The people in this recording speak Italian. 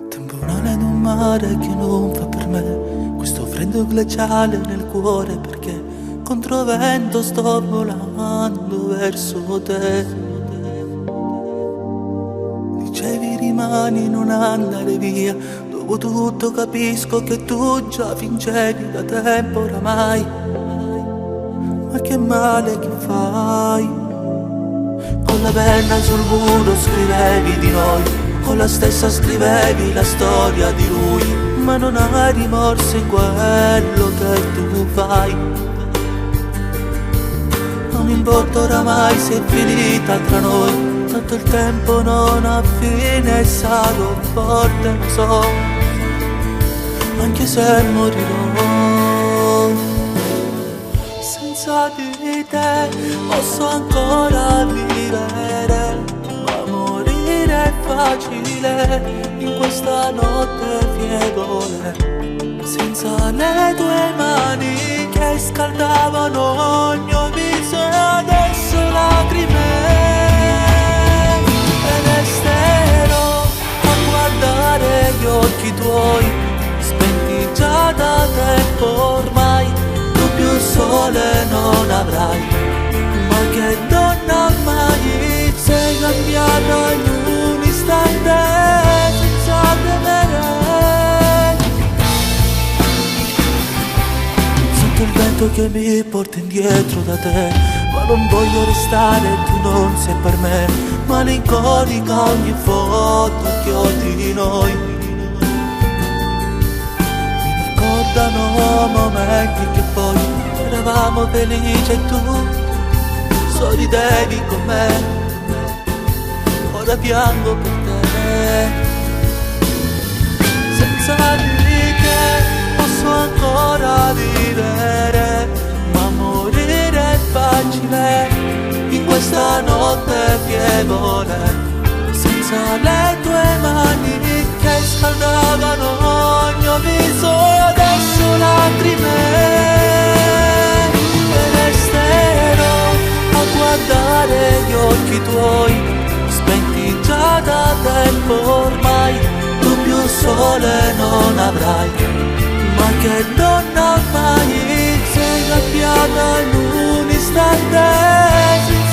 Temporale ad un mare che non fa per me, questo freddo glaciale nel cuore, perché controvento sto volando verso te. Dicevi rimani, non andare via, dopo tutto capisco che tu già fingevi da tempo oramai. Ma che male che fai? Con la penna sul muro scrivevi di noi, con la stessa scrivevi la storia di lui, ma non hai rimorso in quello che tu fai. Non importa oramai se è finita tra noi, tanto il tempo non ha fine e sarò forte, lo so, anche se morirò. Senza di te posso ancora vivere, ma morire è facile in questa notte fievole. Senza le tue mani che scaldavano il mio viso e adesso lacrime, e resterò a guardare gli occhi tuoi, spenti già da tempo ormai. Tu più sole non avrai, ma che donna mai sei cambiata in un istante senza temere. Sento il vento che mi porta indietro da te, ma non voglio restare, tu non sei per me. Malinconica ogni foto che ho di noi ricordano momenti che poi eravamo felici e tu sorridevi con me. Ora piango per te. Senza di te posso ancora vivere, ma morire è facile in questa notte fievole. Senza le tue mani che scaldavano il mio viso e adesso lacrime, e resterò a guardare gli occhi tuoi, spenti già da tempo ormai. Tu più sole non avrai, ma che donna mai sei cambiata in un istante.